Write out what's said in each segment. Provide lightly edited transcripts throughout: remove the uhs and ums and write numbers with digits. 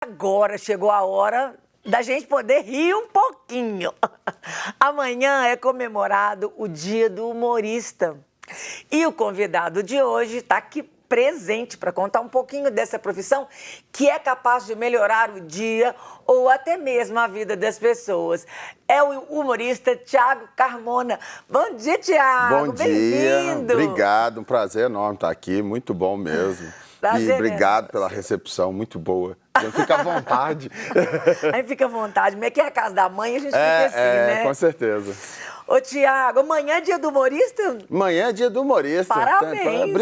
Agora chegou a hora da gente poder rir um pouquinho. Amanhã é comemorado o Dia do Humorista. E o convidado de hoje está aqui presente para contar um pouquinho dessa profissão que é capaz de melhorar o dia ou até mesmo a vida das pessoas. É o humorista Thiago Carmona. Bom dia, Thiago. Bom dia. Bem-vindo. Obrigado, um prazer enorme estar aqui, muito bom mesmo. Prazer e obrigado pela recepção, muito boa. Fica à vontade. Aí fica à vontade, mas aqui é a casa da mãe, a gente fica assim, né? Com certeza. Ô, Thiago, amanhã é dia do humorista? Amanhã é dia do humorista. Parabéns.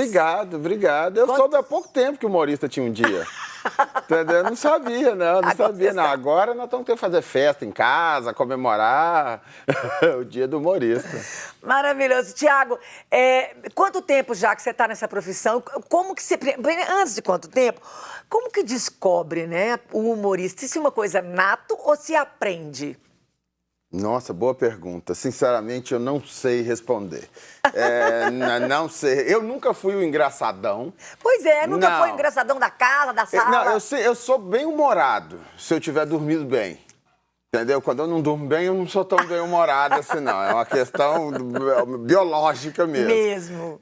Obrigado. Eu soube há pouco tempo que o humorista tinha um dia. Entendeu? Não sabia, não sabia. Não. Agora nós estamos tendo que fazer festa em casa, comemorar o dia do humorista. Maravilhoso. Thiago, quanto tempo já que você está nessa profissão? Como que você... Antes de quanto tempo? Como que descobre, né, o humorista? Isso é uma coisa nato ou se aprende? Nossa, boa pergunta. Sinceramente, eu não sei responder. Não sei. Eu nunca fui o engraçadão. Pois é, nunca foi o engraçadão da casa, da sala. Não, eu sou bem-humorado, se eu tiver dormido bem. Entendeu? Quando eu não durmo bem, eu não sou tão bem-humorado assim, não. É uma questão biológica mesmo.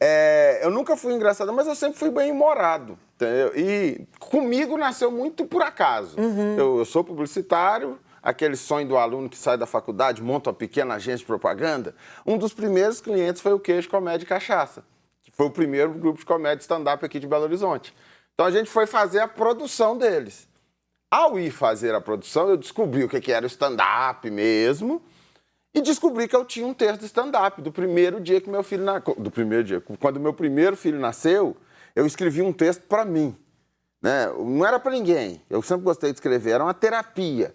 Eu nunca fui engraçadão, mas eu sempre fui bem-humorado. Entendeu? E comigo nasceu muito por acaso. Eu sou publicitário. Aquele sonho do aluno que sai da faculdade, monta uma pequena agência de propaganda. Um dos primeiros clientes foi o Queijo Comédia e Cachaça, que foi o primeiro grupo de comédia stand-up aqui de Belo Horizonte. Então a gente foi fazer a produção deles. Ao ir fazer a produção, eu descobri o que era o stand-up mesmo e descobri que eu tinha um texto de stand-up do primeiro dia que meu filho nasceu. Do primeiro dia. Quando meu primeiro filho nasceu, eu escrevi um texto para mim. Né? Não era para ninguém. Eu sempre gostei de escrever. Era uma terapia.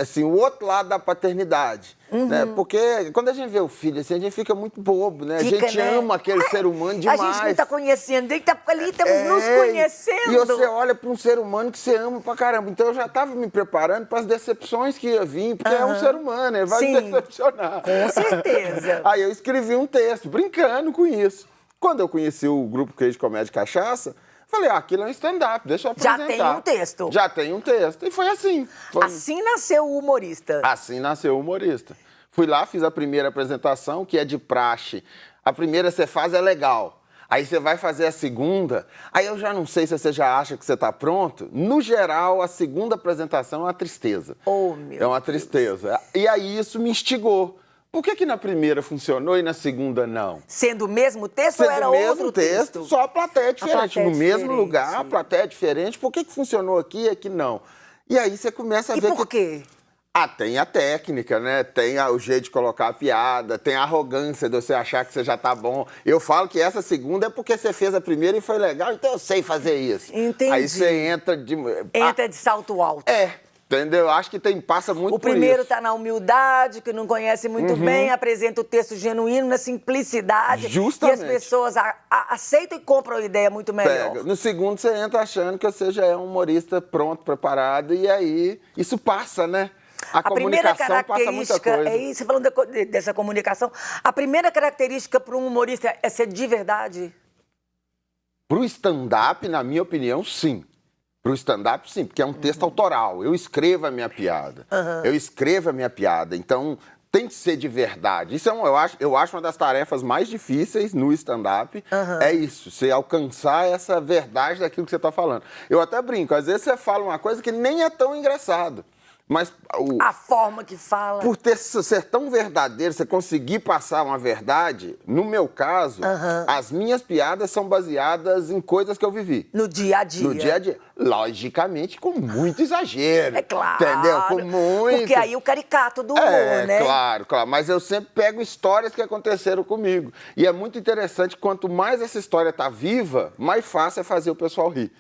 Assim, o outro lado da paternidade. Né? Porque quando a gente vê o filho, assim, a gente fica muito bobo, né? A gente ama aquele ser humano demais. A gente não está conhecendo, ele está ali, estamos nos conhecendo. E você olha para um ser humano que você ama pra caramba. Então eu já estava me preparando para as decepções que ia vir, porque é um ser humano, ele vai me decepcionar. Com certeza. Aí eu escrevi um texto, brincando com isso. Quando eu conheci o grupo Queijo Comédia e Cachaça, falei, aquilo é um stand-up, deixa eu apresentar. Já tem um texto. Já tem um texto. E foi assim. Assim nasceu o humorista. Assim nasceu o humorista. Fui lá, fiz a primeira apresentação, que é de praxe. A primeira você faz é legal. Aí você vai fazer a segunda, aí eu já não sei se você já acha que você está pronto. No geral, a segunda apresentação é uma tristeza. É uma tristeza. E aí isso me instigou. Por que na primeira funcionou e na segunda não? Sendo o mesmo texto ou era outro texto? Só a plateia é diferente. No mesmo lugar, a plateia é diferente. Por que funcionou aqui e aqui não? E aí você começa a ver... E por quê? Tem a técnica, né? Tem o jeito de colocar a piada, tem a arrogância de você achar que você já tá bom. Eu falo que essa segunda é porque você fez a primeira e foi legal, então eu sei fazer isso. Entendi. Aí você entra de... Entra de salto alto. Entendeu? Acho que passa muito por isso. O primeiro está na humildade, que não conhece muito bem, apresenta o texto genuíno, na simplicidade. Justamente. E as pessoas aceitam e compram a ideia muito melhor. No segundo, você entra achando que você já é um humorista pronto, preparado, e aí isso passa, né? A comunicação passa muita coisa. Você falando dessa comunicação, a primeira característica para um humorista é ser de verdade? Para o stand-up, na minha opinião, sim. Para o stand-up, sim, porque é um texto autoral. Eu escrevo a minha piada. Eu escrevo a minha piada. Então, tem que ser de verdade. Isso eu acho uma das tarefas mais difíceis no stand-up. É isso, você alcançar essa verdade daquilo que você está falando. Eu até brinco, às vezes você fala uma coisa que nem é tão engraçado. Mas a forma que fala. Por ser tão verdadeiro, você conseguir passar uma verdade, no meu caso, as minhas piadas são baseadas em coisas que eu vivi. No dia a dia. No dia a dia. Logicamente, com muito exagero. É claro. Entendeu? Com muito. Porque aí o caricato do humor, né? Claro. Mas eu sempre pego histórias que aconteceram comigo. E é muito interessante, quanto mais essa história tá viva, mais fácil é fazer o pessoal rir.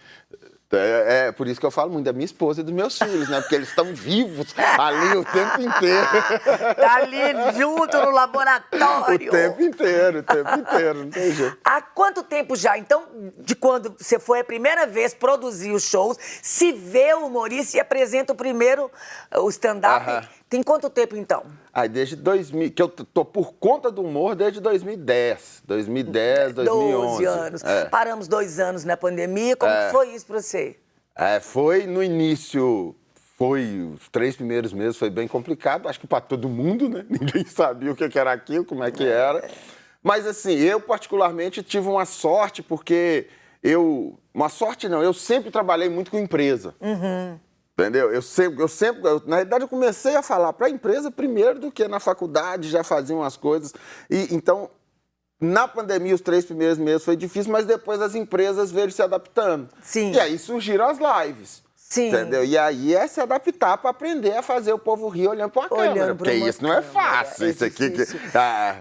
É por isso que eu falo muito da minha esposa e dos meus filhos, né? Porque eles estão vivos ali o tempo inteiro. Tá ali junto no laboratório. O tempo inteiro, não tem jeito. Há quanto tempo já, então, de quando você foi a primeira vez produzir os shows, se vê o humorista e apresenta o primeiro, o stand-up? Tem quanto tempo, então? Desde 2000, que eu tô por conta do humor desde 2010. 2010, 2011. 12 anos. Paramos 2 anos na pandemia. Como que foi isso pra você? Foi no início, os 3 primeiros meses foi bem complicado, acho que para todo mundo, né? Ninguém sabia o que era aquilo, como é que era. Mas assim, eu particularmente tive uma sorte, porque uma sorte não, eu sempre trabalhei muito com empresa. Entendeu? Na realidade, eu comecei a falar para a empresa primeiro do que na faculdade, já faziam as coisas. Então, na pandemia, os 3 primeiros meses foi difícil, mas depois as empresas veio se adaptando. Sim. E aí surgiram as lives. Sim. Entendeu? E aí é se adaptar para aprender a fazer o povo rir olhando para a câmera. Porque isso não é fácil. Isso aqui.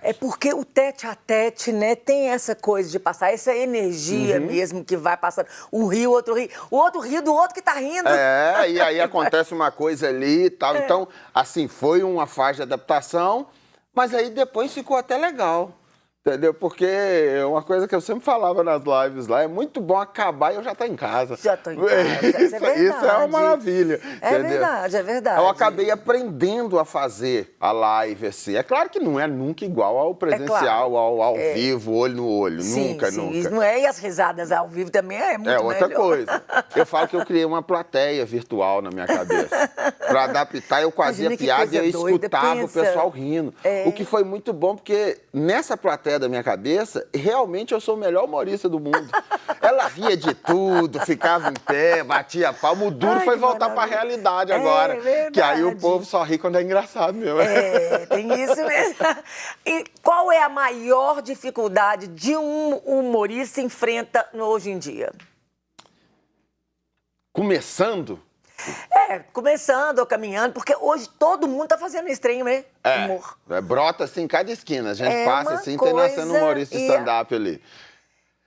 É porque o tete a tete, né, tem essa coisa de passar essa energia mesmo que vai passando. Um ri, o outro ri. O outro ri do outro que tá rindo. E aí acontece uma coisa ali e tal. Então, assim, foi uma fase de adaptação, mas aí depois ficou até legal. Entendeu? Porque uma coisa que eu sempre falava nas lives lá, é muito bom acabar e eu já estou em casa. Já estou em casa, isso é verdade. Isso é uma maravilha. É verdade, é verdade. Eu acabei aprendendo a fazer a live assim. É claro que não é nunca igual ao presencial, ao vivo, olho no olho. Sim, nunca. Isso não é, e as risadas ao vivo também é muito melhor. É outra coisa. Eu falo que eu criei uma plateia virtual na minha cabeça. Para adaptar, eu fazia piada e eu escutava o pessoal rindo. O que foi muito bom, porque nessa plateia da minha cabeça, realmente eu sou o melhor humorista do mundo. Ela ria de tudo, ficava em pé, batia palma. O duro foi voltar para a realidade agora. Que aí o povo só ri quando é engraçado mesmo. Tem isso mesmo. E qual é a maior dificuldade de um humorista enfrenta hoje em dia? Começando ou caminhando, porque hoje todo mundo tá fazendo stream, né? Humor. Brota assim em cada esquina. A gente passa assim, tem nascendo humorista de stand-up ali.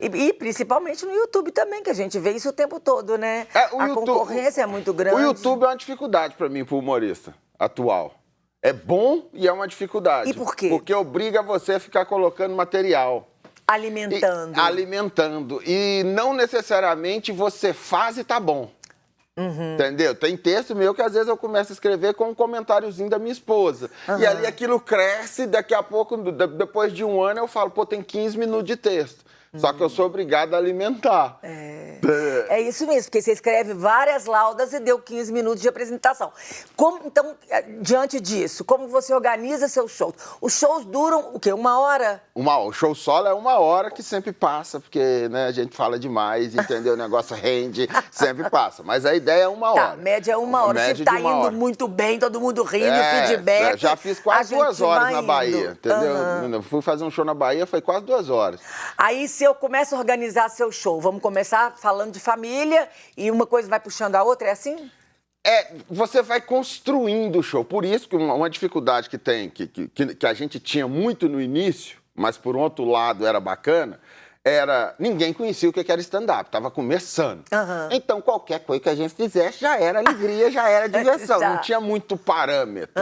E principalmente no YouTube também, que a gente vê isso o tempo todo, né? A concorrência é muito grande. O YouTube é uma dificuldade para mim, pro humorista atual. É bom e é uma dificuldade. E por quê? Porque obriga você a ficar colocando material. Alimentando. E não necessariamente você faz e tá bom. Entendeu? Tem texto meu que às vezes eu começo a escrever com um comentáriozinho da minha esposa. E ali aquilo cresce, daqui a pouco, depois de um ano, eu falo, tem 15 minutos de texto. Só que eu sou obrigado a alimentar. É isso mesmo, porque você escreve várias laudas e deu 15 minutos de apresentação. Então, diante disso, como você organiza seus shows? Os shows duram o quê? 1 hora? O show solo é 1 hora que sempre passa, porque né, a gente fala demais, entendeu? O negócio rende, sempre passa. Mas a ideia é 1 hora. Tá, média é 1 hora. Se tá indo muito bem, todo mundo rindo, feedback. Já fiz quase 2 horas na Bahia, entendeu? Fui fazer um show na Bahia, foi quase 2 horas. Aí, se eu começo a organizar seu show, vamos começar falando de família e uma coisa vai puxando a outra, é assim? Você vai construindo o show. Por isso que uma dificuldade que tem, que a gente tinha muito no início, mas por outro lado era bacana, ninguém conhecia o que era stand-up, estava começando. Então, qualquer coisa que a gente fizesse já era alegria, já era diversão, não tinha muito parâmetro,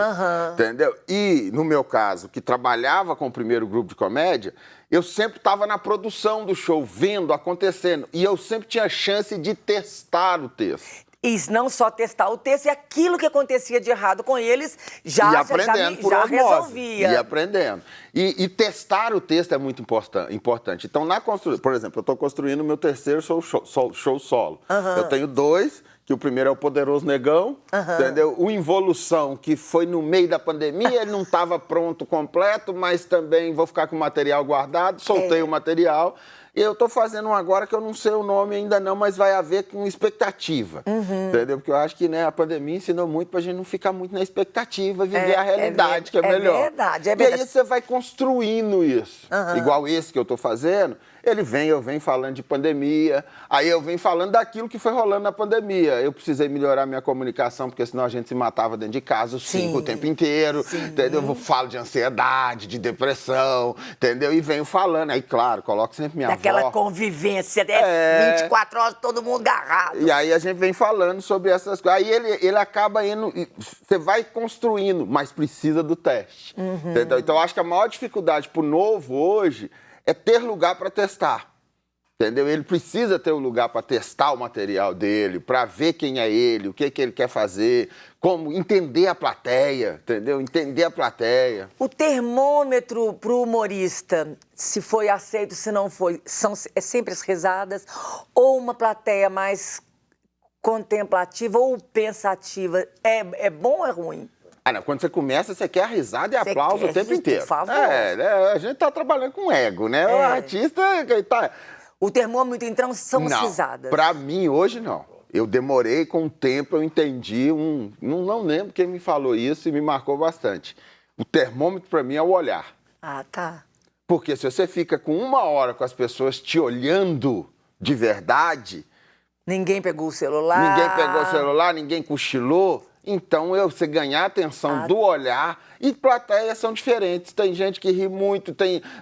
entendeu? E, no meu caso, que trabalhava com o primeiro grupo de comédia, eu sempre estava na produção do show, vendo, acontecendo, e eu sempre tinha chance de testar o texto. Isso, não só testar o texto, e aquilo que acontecia de errado com eles já resolvia. E aprendendo. E testar o texto é muito importante. Então, por exemplo, eu estou construindo o meu terceiro show solo. Eu tenho 2, que o primeiro é o Poderoso Negão, entendeu? O Involução, que foi no meio da pandemia, ele não estava pronto completo, mas também vou ficar com o material guardado, soltei o material. E eu estou fazendo um agora que eu não sei o nome ainda não, mas vai haver com expectativa, entendeu? Porque eu acho que a pandemia ensinou muito para a gente não ficar muito na expectativa, viver a realidade, que é melhor. É verdade. E aí você vai construindo isso. Igual esse que eu estou fazendo, eu venho falando de pandemia, aí eu venho falando daquilo que foi rolando na pandemia. Eu precisei melhorar minha comunicação, porque senão a gente se matava dentro de casa, o tempo inteiro, entendeu? Eu falo de ansiedade, de depressão, entendeu? E venho falando, aí claro, coloco sempre minha voz. Aquela convivência, 24 horas, todo mundo agarrado. E aí a gente vem falando sobre essas coisas. Aí ele acaba indo, você vai construindo, mas precisa do teste, entendeu? Então eu acho que a maior dificuldade pro novo hoje é ter lugar para testar, entendeu? Ele precisa ter um lugar para testar o material dele, para ver quem é ele, o que ele quer fazer, como entender a plateia, entendeu? Entender a plateia. O termômetro para o humorista, se foi aceito, se não foi, é sempre as risadas, ou uma plateia mais contemplativa ou pensativa, é bom ou é ruim? Ah, não, quando você começa, você quer risada e aplauso o tempo inteiro. Por favor. A gente tá trabalhando com ego, né? O artista tá... O termômetro, então, são as risadas. Pra mim, hoje, não. Eu demorei com o tempo, eu entendi não lembro quem me falou isso e me marcou bastante. O termômetro, pra mim, é o olhar. Ah, tá. Porque se você fica com 1 hora com as pessoas te olhando de verdade... Ninguém pegou o celular. Ninguém cochilou. Então, você ganhar a atenção do olhar, e plateias são diferentes. Tem gente que ri muito,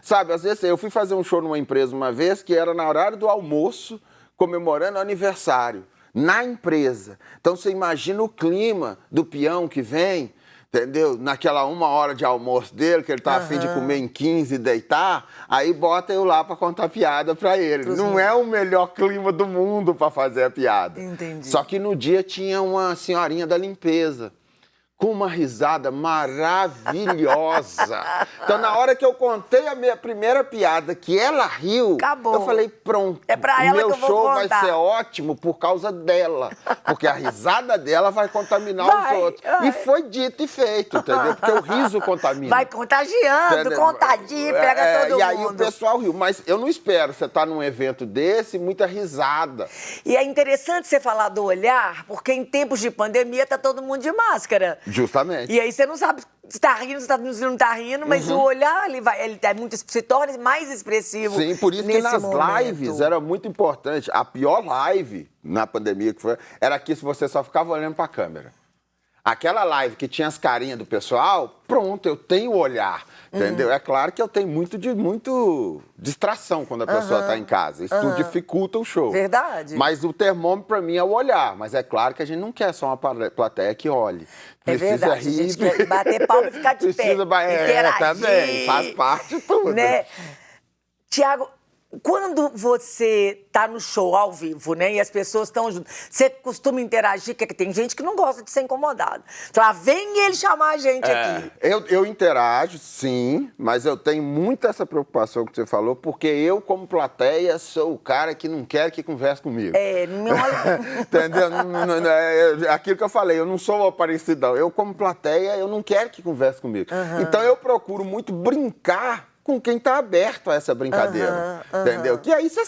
sabe, às vezes eu fui fazer um show numa empresa uma vez que era no horário do almoço, comemorando o aniversário, na empresa. Então, você imagina o clima do peão que vem, entendeu? Naquela 1 hora de almoço dele, que ele tá a fim de comer em 15 e deitar, aí bota eu lá pra contar piada pra ele. Não é o melhor clima do mundo pra fazer a piada. Entendi. Só que no dia tinha uma senhorinha da limpeza, com uma risada maravilhosa. Então, na hora que eu contei a minha primeira piada, que ela riu, acabou. Eu falei, pronto, é pra ela meu que eu vou show contar. vai ser ótimo por causa dela. Porque a risada dela vai contaminar os outros. E foi dito e feito, entendeu? Porque o riso contamina. Vai contagiando, contadinho, pega todo mundo. E aí o pessoal riu. Mas eu não espero você estar num evento desse, muita risada. E é interessante você falar do olhar, porque em tempos de pandemia tá todo mundo de máscara. Justamente. E aí você não sabe se tá rindo, se não tá rindo, mas o olhar, ele é muito, se torna mais expressivo. Sim, por isso que nas lives era muito importante. A pior live na pandemia que foi, era que se você só ficava olhando pra câmera. Aquela live que tinha as carinhas do pessoal, pronto, eu tenho olhar, entendeu? É claro que eu tenho muito distração quando a pessoa está em casa. Isso tudo dificulta o show. Verdade. Mas o termômetro, para mim, é o olhar. Mas é claro que a gente não quer só uma plateia que olhe. Precisa rir. A gente quer bater palma e ficar de pé. Interagir. Também, faz parte de tudo. Né? Tiago, quando você tá no show ao vivo, né, e as pessoas estão junto, você costuma interagir, porque tem gente que não gosta de ser incomodado. Lá vem ele chamar a gente aqui. Eu interajo, sim, mas eu tenho muito essa preocupação que você falou, porque eu, como plateia, sou o cara que não quer que converse comigo. Não olha... Entendeu? Aquilo que eu falei, eu não sou o Aparecidão. Eu, como plateia, eu não quero que converse comigo. Então, eu procuro muito brincar com quem tá aberto a essa brincadeira, entendeu? Que aí você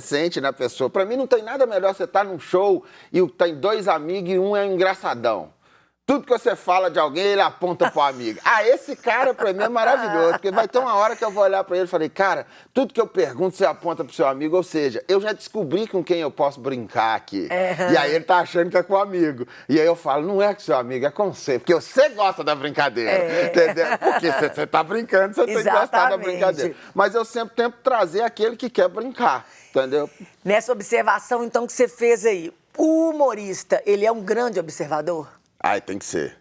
sente na pessoa. Pra mim não tem nada melhor você estar num show e tem 2 amigos e um é engraçadão. Tudo que você fala de alguém, ele aponta pro amigo. Esse cara pra mim é maravilhoso, porque vai ter uma hora que eu vou olhar pra ele e falei, cara, tudo que eu pergunto você aponta pro seu amigo, ou seja, eu já descobri com quem eu posso brincar aqui. E aí ele tá achando que é com o amigo. E aí eu falo, não é com seu amigo, é com você, porque você gosta da brincadeira, entendeu? Porque você tá brincando, você tem que gostar da brincadeira. Mas eu sempre tento trazer aquele que quer brincar, entendeu? Nessa observação, então, que você fez aí, o humorista, ele é um grande observador? Tem que ser.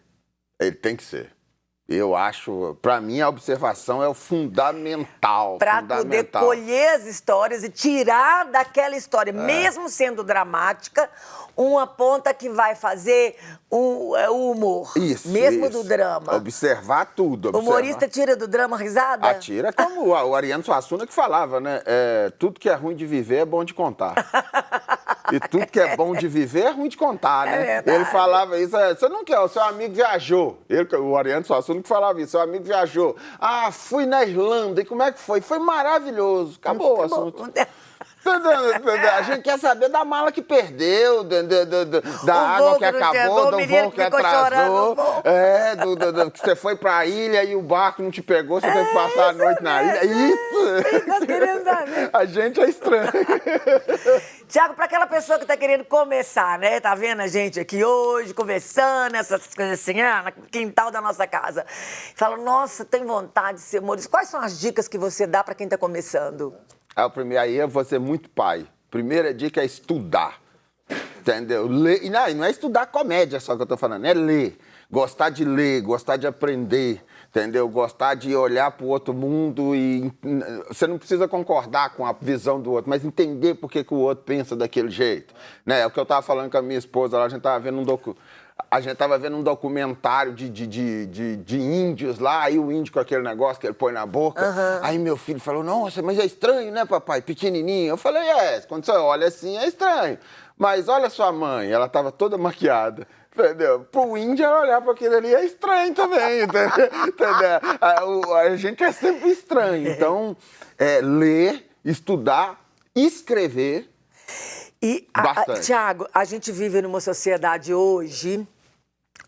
Ele tem que ser. Eu acho, pra mim, a observação é o fundamental. Pra poder colher as histórias e tirar daquela história, mesmo sendo dramática, uma ponta que vai fazer o humor. Isso. Mesmo do drama. Observar tudo. O humorista tira do drama risada? Tira, como o Ariano Suassuna que falava, né? Tudo que é ruim de viver é bom de contar. E tudo que é bom de viver é ruim de contar, né? Ele falava isso, você não quer, o seu amigo viajou. O Ariano Suassuna que falava isso, seu amigo viajou. Fui na Irlanda, e como é que foi? Foi maravilhoso. Acabou o assunto. A gente quer saber da mala que perdeu, da água que acabou, do voo que atrasou. Que você foi pra ilha e o barco não te pegou, você teve que passar a noite na ilha. A gente é estranho. Tiago, para aquela pessoa que tá querendo começar, né? Tá vendo a gente aqui hoje, conversando, essas coisas assim, no quintal da nossa casa. Fala, nossa, tem vontade de ser humorista. Quais são as dicas que você dá para quem tá começando? Aí eu vou ser muito pai. Primeira dica é estudar. Entendeu? Ler. E não é estudar comédia só que eu tô falando, é ler. Gostar de ler, gostar de aprender. Entendeu? Gostar de olhar para o outro mundo e... Você não precisa concordar com a visão do outro, mas entender por que o outro pensa daquele jeito. Né? É o que eu estava falando com a minha esposa lá, a gente estava vendo um documentário de índios lá, aí o índio com aquele negócio que ele põe na boca. Aí meu filho falou, nossa, mas é estranho, né, papai? Pequenininho. Eu falei, quando você olha assim é estranho. Mas olha sua mãe, ela estava toda maquiada. Entendeu? Pro índio, ela olhar para aquilo ali é estranho também, entendeu? A gente é sempre estranho. Então, ler, estudar, escrever, bastante. Tiago, a gente vive numa sociedade hoje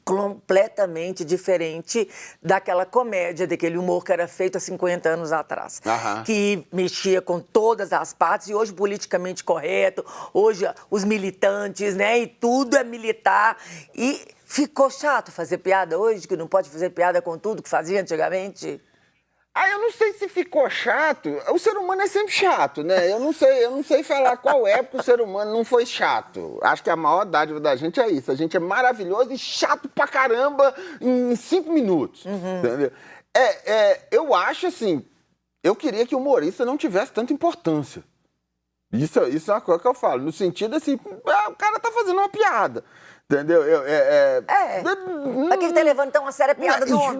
completamente diferente daquela comédia, daquele humor que era feito há 50 anos atrás. Que mexia com todas as partes, e hoje politicamente correto, hoje os militantes, né? E tudo é militar. E ficou chato fazer piada hoje, que não pode fazer piada com tudo que fazia antigamente? Eu não sei se ficou chato. O ser humano é sempre chato, né? Eu não sei falar qual época o ser humano não foi chato. Acho que a maior dádiva da gente é isso. A gente é maravilhoso e chato pra caramba em 5 minutos. Entendeu? Eu acho assim, eu queria que o humorista não tivesse tanta importância. Isso é uma coisa que eu falo. No sentido assim, o cara tá fazendo uma piada. Entendeu? Pra quem tá levando tão a sério a piada do homem?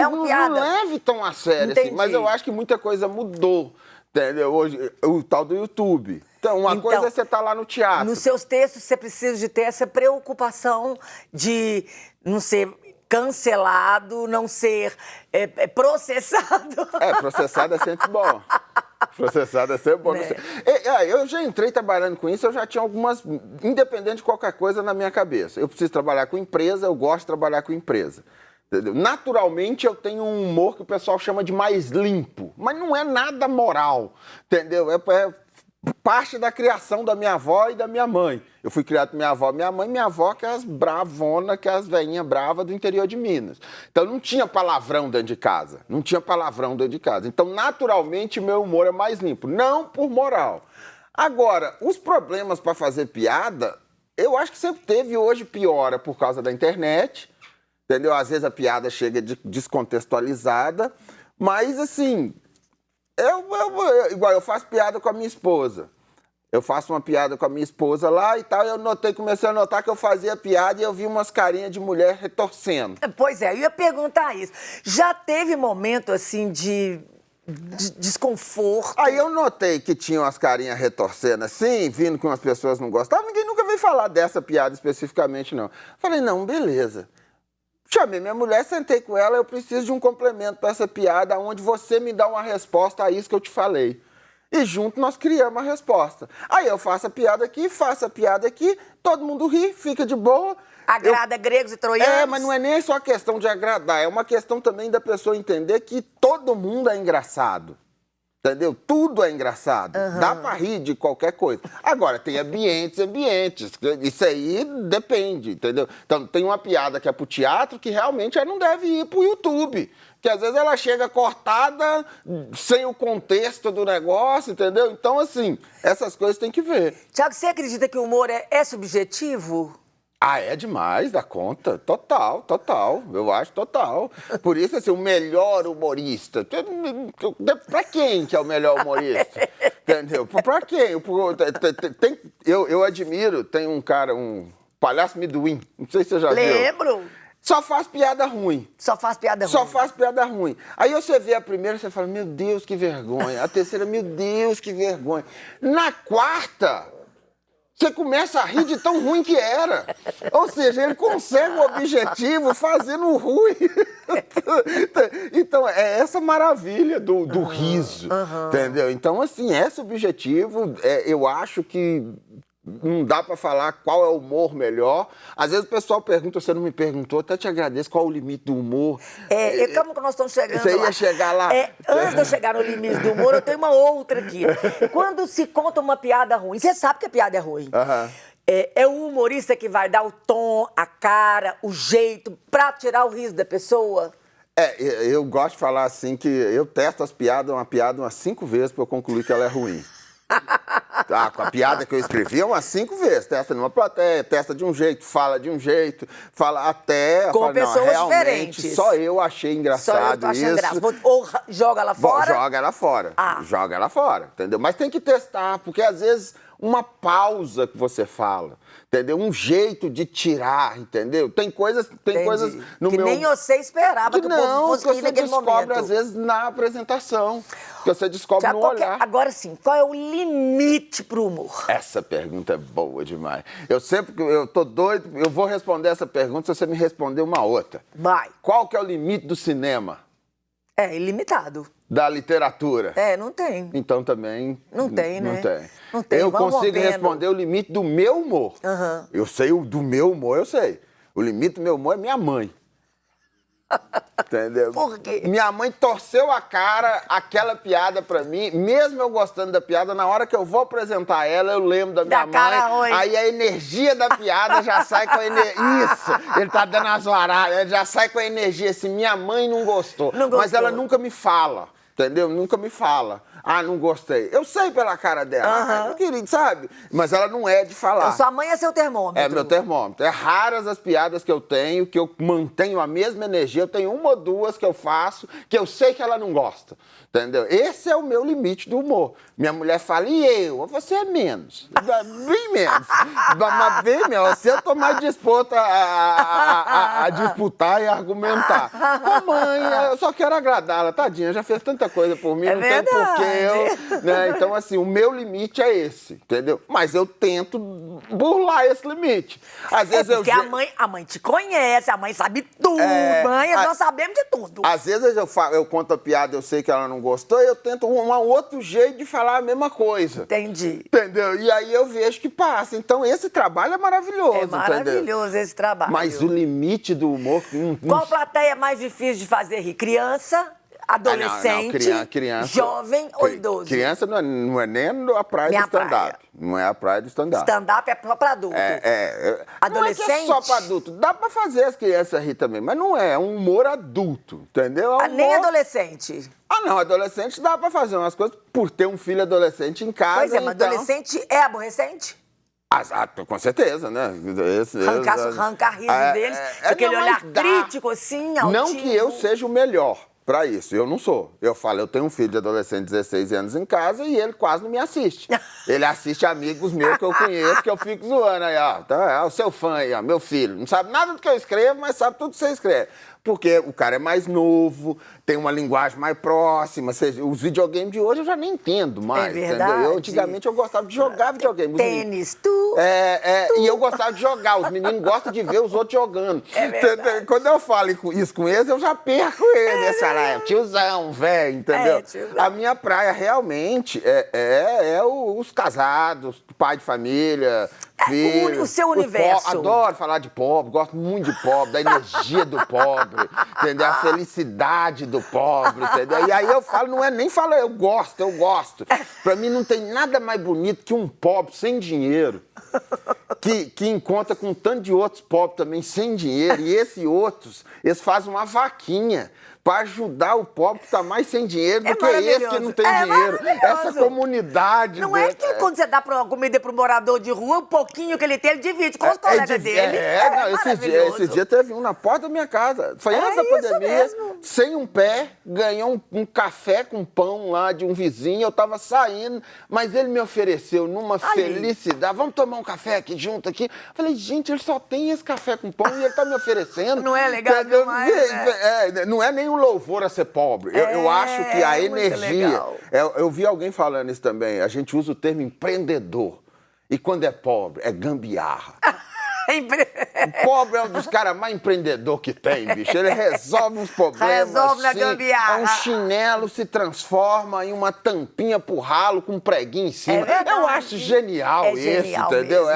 Uma piada. Não leve tão a sério, assim, mas eu acho que muita coisa mudou. Entendeu? Hoje, o tal do YouTube. Então, uma coisa é você estar lá no teatro. Nos seus textos, você precisa de ter essa preocupação de não ser cancelado, não ser processado. Processado é sempre bom. Processado é sempre bom. Né? Eu já entrei trabalhando com isso, eu já tinha algumas, independente de qualquer coisa, na minha cabeça. Eu preciso trabalhar com empresa, eu gosto de trabalhar com empresa. Entendeu? Naturalmente, eu tenho um humor que o pessoal chama de mais limpo, mas não é nada moral, entendeu? É parte da criação da minha avó e da minha mãe. Eu fui criado por minha avó e minha avó que é as bravonas, que é as velhinhas bravas do interior de Minas. Então não tinha palavrão dentro de casa, Então, naturalmente, meu humor é mais limpo, não por moral. Agora, os problemas para fazer piada, eu acho que sempre teve, hoje piora por causa da internet, entendeu? Às vezes a piada chega descontextualizada, mas assim... Igual eu faço piada com a minha esposa. Eu faço uma piada com a minha esposa lá e tal, e comecei a notar que eu fazia piada e eu vi umas carinhas de mulher retorcendo. Pois é, eu ia perguntar isso. Já teve momento, assim, de desconforto? Aí eu notei que tinha umas carinhas retorcendo assim, vindo que umas pessoas não gostavam. Ninguém nunca veio falar dessa piada especificamente, não. Falei, não, beleza. Chamei minha mulher, sentei com ela, eu preciso de um complemento para essa piada, onde você me dá uma resposta a isso que eu te falei. E junto nós criamos a resposta. Aí eu faço a piada aqui, todo mundo ri, fica de boa. Agrada gregos e troianos? Mas não é nem só questão de agradar, é uma questão também da pessoa entender que todo mundo é engraçado. Entendeu? Tudo é engraçado. Dá pra rir de qualquer coisa. Agora, tem ambientes. Isso aí depende, entendeu? Então, tem uma piada que é pro teatro que realmente ela não deve ir pro YouTube. Que às vezes ela chega cortada, sem o contexto do negócio, entendeu? Então, assim, essas coisas tem que ver. Tiago, você acredita que o humor é subjetivo? É demais da conta. Total. Eu acho total. Por isso, assim, o melhor humorista. Pra quem que é o melhor humorista? Entendeu? Pra quem? Eu admiro, tem um cara, um palhaço Miduim. Não sei se você já viu. Lembro. Só faz piada ruim. Só faz piada ruim. Aí você vê a primeira e você fala, meu Deus, que vergonha. A terceira, meu Deus, que vergonha. Na quarta... você começa a rir de tão ruim que era. Ou seja, ele consegue o objetivo fazendo ruim. Então, é essa maravilha do riso, entendeu? Então, assim, é subjetivo. Eu acho que não dá pra falar qual é o humor melhor. Às vezes o pessoal pergunta, você não me perguntou, até te agradeço, qual é o limite do humor. Como que nós estamos chegando você lá? Ia chegar lá. Antes de eu chegar no limite do humor, eu tenho uma outra aqui. Quando se conta uma piada ruim, você sabe que a piada é ruim. É o humorista que vai dar o tom, a cara, o jeito, pra tirar o riso da pessoa? Eu gosto de falar assim que eu testo uma piada umas 5 vezes pra eu concluir que ela é ruim. Com a piada que eu escrevi umas 5 vezes. Testa numa plateia, testa de um jeito, fala de um jeito, fala até... Com pessoas realmente, diferentes. Só eu achei engraçado isso. Ou joga ela fora? Joga ela fora. Joga ela fora, entendeu? Mas tem que testar, porque às vezes uma pausa que você fala, entendeu? Um jeito de tirar, entendeu? Tem coisas no que meu... nem você esperava que o povo fosse rir naquele momento. Que você descobre, às vezes, na apresentação. Porque você descobre Tiago, no olhar. Agora sim, qual é o limite pro humor? Essa pergunta é boa demais. Eu tô doido, eu vou responder essa pergunta se você me responder uma outra. Vai. Qual que é o limite do cinema? É ilimitado. Da literatura? Não tem. Então também... Não tem, né? Não tem. Não tem. Eu Vamos consigo vendo. responder o limite do meu humor. Eu sei o do meu humor, eu sei. O limite do meu humor é minha mãe. Entendeu? Por quê? Minha mãe torceu a cara aquela piada pra mim, mesmo eu gostando da piada, na hora que eu vou apresentar ela, eu lembro da minha mãe. Aí a energia da piada já sai com a energia. Isso! Ele tá dando as varadas, já sai com a energia assim. Minha mãe não gostou. Mas ela nunca me fala. Entendeu? Nunca me fala. Ah, não gostei. Eu sei pela cara dela. Eu queria, sabe? Mas ela não é de falar. Então, sua mãe é seu termômetro. É meu termômetro. É raras as piadas que eu tenho, que eu mantenho a mesma energia. Eu tenho uma ou duas que eu faço, que eu sei que ela não gosta. Entendeu? Esse é o meu limite do humor. Minha mulher fala, e eu? Você é menos. Bem menos. Mas bem menos. Se eu tô mais disposto a disputar e argumentar. Ô, mãe, eu só quero agradá-la. Tadinha, já fez tanta coisa por mim, não tem porquê eu... Né? Então, assim, o meu limite é esse, entendeu? Mas eu tento burlar esse limite. Às vezes porque a mãe te conhece, a mãe sabe tudo. Mãe, nós sabemos de tudo. Às vezes eu conto a piada, eu sei que ela não gostou, e eu tento um outro jeito de falar a mesma coisa. Entendi. Entendeu? E aí eu vejo que passa. Então esse trabalho é maravilhoso, É maravilhoso, entendeu? Esse trabalho. Mas o limite do humor... Qual plateia é mais difícil de fazer rir? Criança, adolescente, criança, jovem ou idoso? Criança não é nem a praia do stand-up. Não é a praia do stand-up. Stand-up é só pra adulto. Adolescente? Não é que é só pra adulto. Dá pra fazer as crianças rir também, mas não é um humor adulto, entendeu? É um Nem humor... adolescente? Não, adolescente dá pra fazer umas coisas por ter um filho adolescente em casa. Pois é, mas então... adolescente é aborrecente? Exato, com certeza, né? Arrancar riso deles, aquele olhar crítico assim, altíssimo. Não que eu seja o melhor pra isso, eu não sou. Eu falo, eu tenho um filho de adolescente de 16 anos em casa e ele quase não me assiste. Ele assiste amigos meus que eu conheço, que eu fico zoando aí, ó. Tá, é o seu fã aí, ó, meu filho. Não sabe nada do que eu escrevo, mas sabe tudo que você escreve. Porque o cara é mais novo, tem uma linguagem mais próxima. Os videogames de hoje eu já nem entendo mais, entendeu? Antigamente eu gostava de jogar videogame. Tênis, E eu gostava de jogar. Os meninos gostam de ver os outros jogando. Quando eu falo isso com eles, eu já perco eles. Eles falam, tiozão, velho, entendeu? Tiozão. A minha praia realmente os casados, pai de família... Filho, o seu universo. Adoro falar de pobre, gosto muito de pobre, da energia do pobre, entendeu? A felicidade do pobre, entendeu? E aí eu falo, não é nem falar, eu gosto. Pra mim não tem nada mais bonito que um pobre sem dinheiro, que encontra com um tanto de outros pobres também sem dinheiro, e esses outros, eles fazem uma vaquinha para ajudar o pobre que está mais sem dinheiro do que esse que não tem dinheiro. Essa comunidade... Não é que quando você dá comida para o morador de rua, um pouquinho que ele tem, ele divide com os colegas dele. Esse dia teve um na porta da minha casa. Foi antes da pandemia, sem um pé, ganhou um café com pão lá de um vizinho, eu estava saindo, mas ele me ofereceu numa felicidade, vamos tomar um café aqui junto aqui. Falei, gente, ele só tem esse café com pão e ele está me oferecendo. Não é legal demais, né? Não é nem um louvor a ser pobre. Eu acho que a energia... Eu vi alguém falando isso também. A gente usa o termo empreendedor. E quando é pobre, é gambiarra. O pobre é um dos caras mais empreendedor que tem, bicho. Ele resolve os problemas. Resolve na gambiarra. Um chinelo se transforma em uma tampinha pro ralo com um preguinho em cima. Eu acho genial isso, entendeu?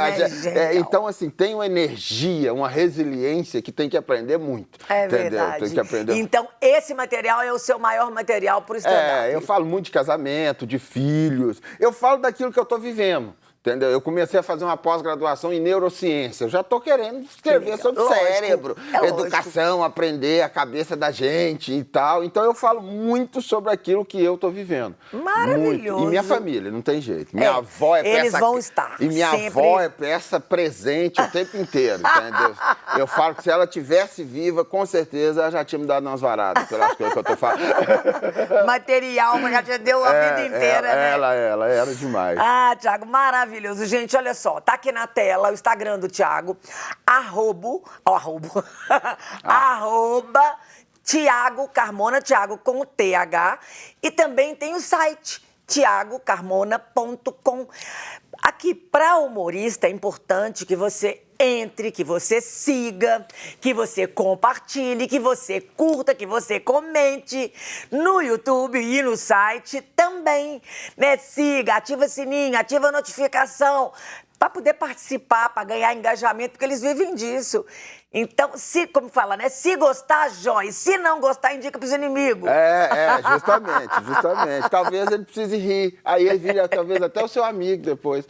Então, assim, tem uma energia, uma resiliência que tem que aprender muito. Entendeu? Verdade. Tem que aprender. Então, esse material é o seu maior material pro stand-up. Eu falo muito de casamento, de filhos. Eu falo daquilo que eu tô vivendo. Entendeu? Eu comecei a fazer uma pós-graduação em neurociência. Eu já estou querendo escrever sobre cérebro, educação, aprender a cabeça da gente e tal. Então eu falo muito sobre aquilo que eu estou vivendo. Maravilhoso. Muito. E minha família, não tem jeito. Minha avó é peça... Eles vão estar. E minha avó é peça presente o tempo inteiro, entendeu? Eu falo que se ela tivesse viva, com certeza ela já tinha me dado umas varadas pelas coisas que eu estou falando. Material, mas já te deu a vida inteira, né? Ela era demais. Thiago, maravilhoso. Gente, olha só, tá aqui na tela o Instagram do Thiago, arroba Thiago Carmona, Thiago com TH, e também tem o site thiagocarmona.com. Aqui, para humorista, é importante que você entre, que você siga, que você compartilhe, que você curta, que você comente no YouTube e no site também, né? Siga, ativa o sininho, ativa a notificação, para poder participar, para ganhar engajamento, porque eles vivem disso. Então, como fala, né? Se gostar, joia. Se não gostar, indica pros inimigos. Justamente. Talvez ele precise rir. Aí ele vira, talvez, até o seu amigo depois.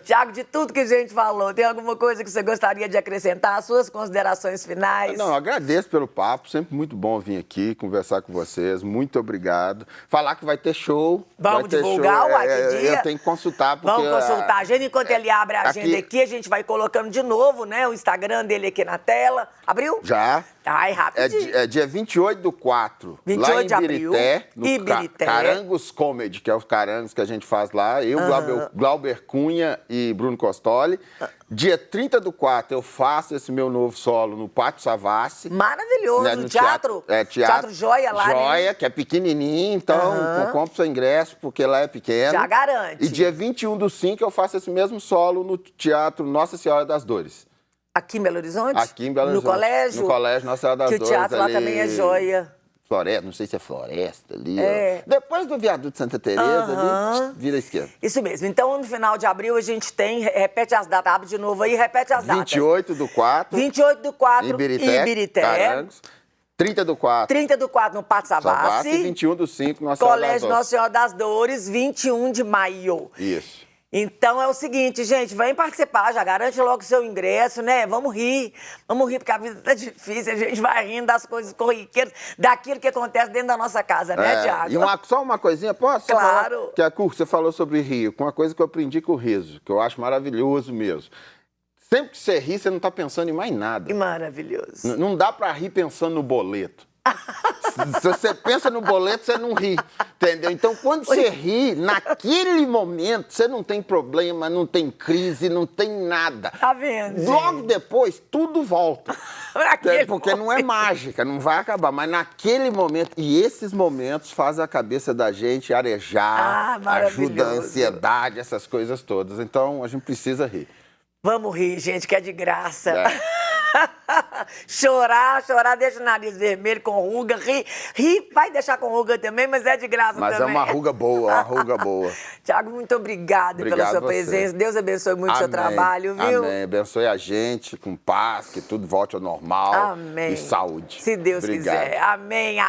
Thiago, de tudo que a gente falou, tem alguma coisa que você gostaria de acrescentar? As suas considerações finais? Não, agradeço pelo papo. Sempre muito bom vir aqui, conversar com vocês. Muito obrigado. Falar que vai ter show. Vamos divulgar o dia? Eu tenho que consultar. Porque vamos consultar. A gente, enquanto ele abre a agenda aqui, a gente vai colocando de novo, né? O Instagram dele aqui na tela. Abriu? Já. Ai, rapidinho. É dia 28/4. 28 lá em de abril. Ibirité, no Ibirité. Carangos Comedy, que é os carangos que a gente faz lá. Eu, Glauber Cunha e Bruno Costoli. Dia 30/4 eu faço esse meu novo solo no Pátio Savassi. Maravilhoso. Né, no teatro. Teatro Joia lá, Joia, né? que é pequenininho, então compra seu ingresso, porque lá é pequeno. Já garante. E dia 21/5 eu faço esse mesmo solo no Teatro Nossa Senhora das Dores. Aqui em Belo Horizonte? Aqui em Belo Horizonte. No colégio? No colégio Nossa Senhora das Dores. Que o teatro lá também é joia. Floresta, não sei se é Floresta ali. É. Ó. Depois do viaduto de Santa Teresa, ali, vira à esquerda. Isso mesmo. Então, no final de abril, a gente tem... Repete as datas. Abre de novo aí, repete as datas. 28/4. 28/4, Ibirité. Carangos. 30/4. 30/4 no Pátio Savassi. E 21/5 Nossa Senhora das Colégio Dores. Nossa Senhora das Dores, 21 de maio. Isso. Então é o seguinte, gente, vem participar, já garante logo o seu ingresso, né? Vamos rir, porque a vida tá difícil, a gente vai rindo das coisas corriqueiras, daquilo que acontece dentro da nossa casa, né, Thiago? E só uma coisinha, posso? Claro. Falar? Que você falou sobre rir, com uma coisa que eu aprendi com o riso, que eu acho maravilhoso mesmo. Sempre que você ri, você não tá pensando em mais nada. Que maravilhoso. Não dá pra rir pensando no boleto. Se você pensa no boleto, você não ri, entendeu? Então, quando você ri, naquele momento, você não tem problema, não tem crise, não tem nada. Tá vendo, gente? Logo depois, tudo volta. Porque não é mágica, não vai acabar. Mas naquele momento, e esses momentos fazem a cabeça da gente arejar, ajuda a ansiedade, essas coisas todas. Então, a gente precisa rir. Vamos rir, gente, que é de graça. Chorar, deixa o nariz vermelho com ruga, rir vai deixar com ruga também, mas é de graça também. Mas é uma ruga boa, Thiago, muito obrigada pela sua presença. Deus abençoe muito o seu trabalho, viu? Amém, abençoe a gente com paz, que tudo volte ao normal. Amém. E saúde. Se Deus quiser. Amém.